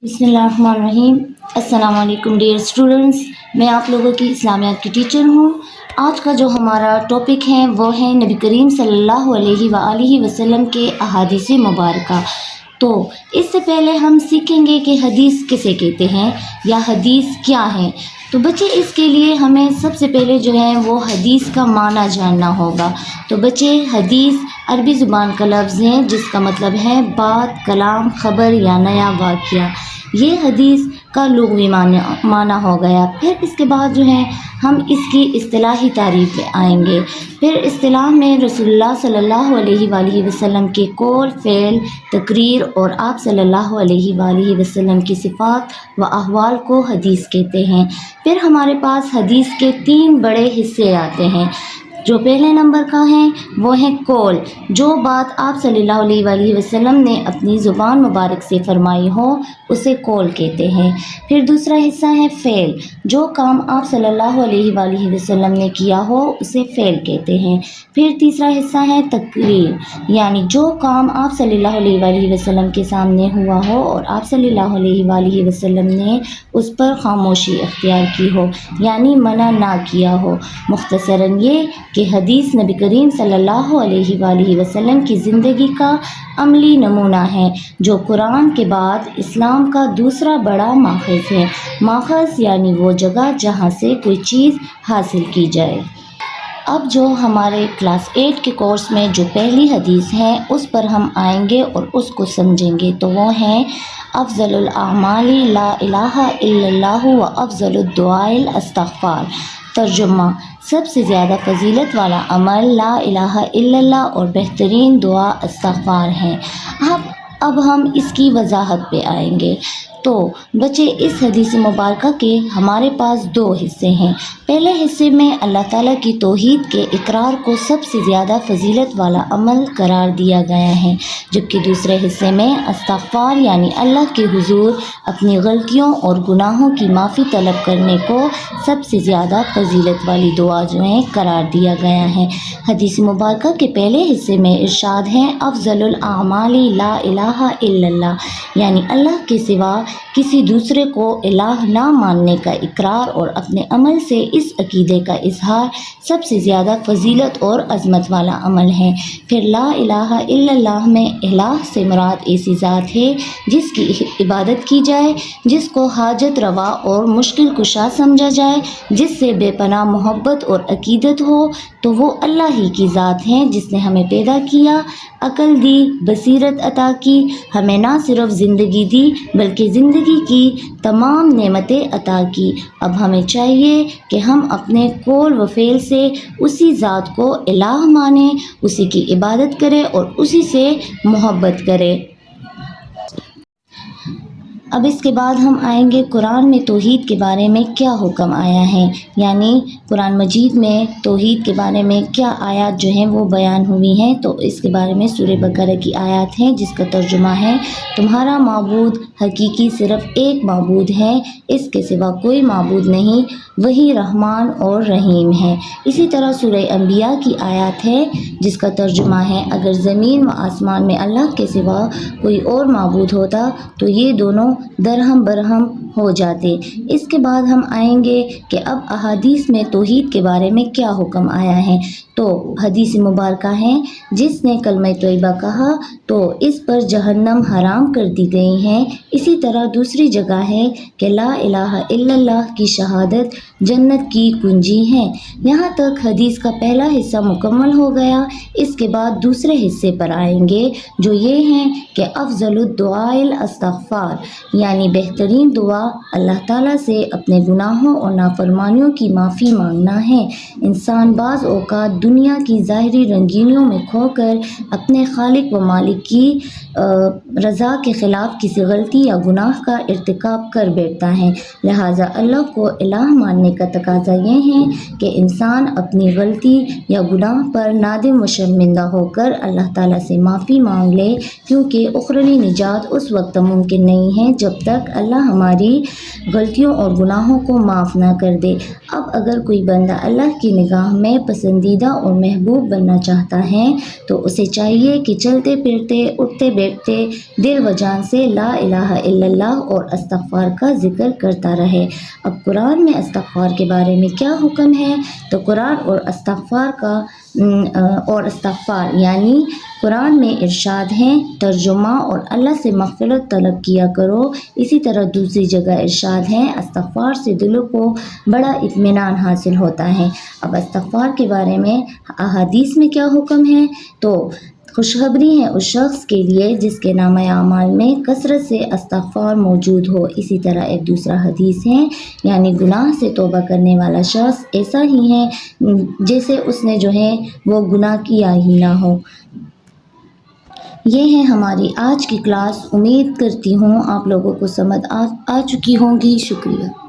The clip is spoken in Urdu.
بسم اللہ الرحمن الرحیم۔ السلام علیکم ڈیئر اسٹوڈنٹس، میں آپ لوگوں کی اسلامیات کی ٹیچر ہوں۔ آج کا جو ہمارا ٹاپک ہے وہ ہے نبی کریم صلی اللہ علیہ وآلہ وسلم کے احادیث مبارکہ۔ تو اس سے پہلے ہم سیکھیں گے کہ حدیث کسے کہتے ہیں یا حدیث کیا ہے۔ تو بچے اس کے لیے ہمیں سب سے پہلے جو ہے وہ حدیث کا معنی جاننا ہوگا۔ تو بچے حدیث عربی زبان کا لفظ ہے جس کا مطلب ہے بات، کلام، خبر یا نیا واقعہ۔ یہ حدیث کا لغوی معنی ہو گیا۔ پھر اس کے بعد جو ہے ہم اس کی اصطلاحی تعریف پہ آئیں گے۔ پھر اصطلاح میں رسول اللہ صلی اللہ علیہ وآلہ وسلم کے قول، فعل، تقریر اور آپ صلی اللہ علیہ وآلہ وسلم کی صفات و احوال کو حدیث کہتے ہیں۔ پھر ہمارے پاس حدیث کے 3 بڑے حصے آتے ہیں۔ جو پہلے نمبر کا ہے وہ ہے قول، جو بات آپ صلی اللہ علیہ وآلہ وسلم نے اپنی زبان مبارک سے فرمائی ہو اسے قول کہتے ہیں۔ پھر دوسرا حصہ ہے فعل، جو کام آپ صلی اللہ علیہ وآلہ وسلم نے کیا ہو اسے فعل کہتے ہیں۔ پھر تیسرا حصہ ہے تقریر، یعنی جو کام آپ صلی اللہ علیہ وآلہ وسلم کے سامنے ہوا ہو اور آپ صلی اللہ علیہ وآلہ وسلم نے اس پر خاموشی اختیار کی ہو، یعنی منع نہ کیا ہو۔ مختصراً یہ کہ حدیث نبی کریم صلی اللہ علیہ وآلہ وسلم کی زندگی کا عملی نمونہ ہے، جو قرآن کے بعد اسلام کا دوسرا بڑا ماخذ ہے۔ ماخذ یعنی وہ جگہ جہاں سے کوئی چیز حاصل کی جائے۔ اب جو ہمارے کلاس 8 کے کورس میں جو پہلی حدیث ہے اس پر ہم آئیں گے اور اس کو سمجھیں گے۔ تو وہ ہے افضل الاعمال لا الہ الا اللہ و افضل الدعاء الاستغفار۔ ترجمہ: سب سے زیادہ فضیلت والا عمل لا الہ الا اللہ اور بہترین دعا استغفار ہے۔ اب ہم اس کی وضاحت پہ آئیں گے۔ تو بچے اس حدیث مبارکہ کے ہمارے پاس 2 حصے ہیں۔ پہلے حصے میں اللہ تعالیٰ کی توحید کے اقرار کو سب سے زیادہ فضیلت والا عمل قرار دیا گیا ہے، جبکہ دوسرے حصے میں استغفار یعنی اللہ کے حضور اپنی غلطیوں اور گناہوں کی معافی طلب کرنے کو سب سے زیادہ فضیلت والی دعا جو ہے قرار دیا گیا ہے۔ حدیث مبارکہ کے پہلے حصے میں ارشاد ہے افضل الاعمال لا الہ الا اللہ، یعنی اللہ کے سوا کسی دوسرے کو الہ نہ ماننے کا اقرار اور اپنے عمل سے اس عقیدے کا اظہار سب سے زیادہ فضیلت اور عظمت والا عمل ہے۔ پھر لا الہ الا اللہ میں الہ سے مراد ایسی ذات ہے جس کی عبادت کی جائے، جس کو حاجت روا اور مشکل کشا سمجھا جائے، جس سے بے پناہ محبت اور عقیدت ہو، تو وہ اللہ ہی کی ذات ہے جس نے ہمیں پیدا کیا، عقل دی، بصیرت عطا کی، ہمیں نہ صرف زندگی دی بلکہ زندگی کی تمام نعمتیں عطا کی۔ اب ہمیں چاہیے کہ ہم اپنے قول و فعل سے اسی ذات کو الہ مانیں، اسی کی عبادت کریں اور اسی سے محبت کریں۔ اب اس کے بعد ہم آئیں گے قرآن میں توحید کے بارے میں کیا حکم آیا ہے، یعنی قرآن مجید میں توحید کے بارے میں کیا آیات جو ہیں وہ بیان ہوئی ہیں۔ تو اس کے بارے میں سورہ بقرہ کی آیات ہیں جس کا ترجمہ ہے تمہارا معبود حقیقی صرف ایک معبود ہے، اس کے سوا کوئی معبود نہیں، وہی رحمان اور رحیم ہے۔ اسی طرح سورہ انبیاء کی آیات ہے جس کا ترجمہ ہے اگر زمین و آسمان میں اللہ کے سوا کوئی اور معبود ہوتا تو یہ دونوں درہم برہم ہو جاتے۔ اس کے بعد ہم آئیں گے کہ اب احادیث میں توحید کے بارے میں کیا حکم آیا ہے۔ تو حدیث مبارکہ ہے جس نے کلمہ طیبہ کہا تو اس پر جہنم حرام کر دی گئی ہے۔ اسی طرح دوسری جگہ ہے کہ لا الہ الا اللہ کی شہادت جنت کی کنجی ہے۔ یہاں تک حدیث کا پہلا حصہ مکمل ہو گیا۔ اس کے بعد دوسرے حصے پر آئیں گے جو یہ ہیں کہ افضل الدعاء الاستغفار، یعنی بہترین دعا اللہ تعالیٰ سے اپنے گناہوں اور نافرمانیوں کی معافی مانگنا ہے۔ انسان بعض اوقات دنیا کی ظاہری رنگینیوں میں کھو کر اپنے خالق و مالک کی رضا کے خلاف کسی غلطی یا گناہ کا ارتکاب کر بیٹھتا ہے۔ لہٰذا اللہ کو الہ ماننے کا تقاضا یہ ہے کہ انسان اپنی غلطی یا گناہ پر نادم و شرمندہ ہو کر اللہ تعالیٰ سے معافی مانگ لے، کیونکہ اخروی نجات اس وقت ممکن نہیں ہے جب تک اللہ ہماری غلطیوں اور گناہوں کو معاف نہ کر دے۔ اب اگر کوئی بندہ اللہ کی نگاہ میں پسندیدہ اور محبوب بننا چاہتا ہے تو اسے چاہیے کہ چلتے پھرتے، اٹھتے بیٹھتے دل و جان سے لا الہ الا اللہ اور استغفار کا ذکر کرتا رہے۔ اب قرآن میں استغفار کے بارے میں کیا حکم ہے؟ تو قرآن اور استغفار یعنی قرآن میں ارشاد ہیں ترجمہ اور اللہ سے مغفرت طلب کیا کرو، اسی طرح دوسری جگہ ارشاد ہیں استغفار سے دلوں کو بڑا اطمینان حاصل ہوتا ہے۔ اب استغفار کے بارے میں احادیث میں کیا حکم ہے؟ تو خوشخبری ہے اس شخص کے لیے جس کے نامہ اعمال میں کثرت سے استغفار موجود ہو۔ اسی طرح ایک دوسرا حدیث ہے یعنی گناہ سے توبہ کرنے والا شخص ایسا ہی ہے جیسے اس نے جو ہے وہ گناہ کیا ہی نہ ہو۔ یہ ہے ہماری آج کی کلاس، امید کرتی ہوں آپ لوگوں کو سمجھ آ چکی ہوں گی۔ شکریہ۔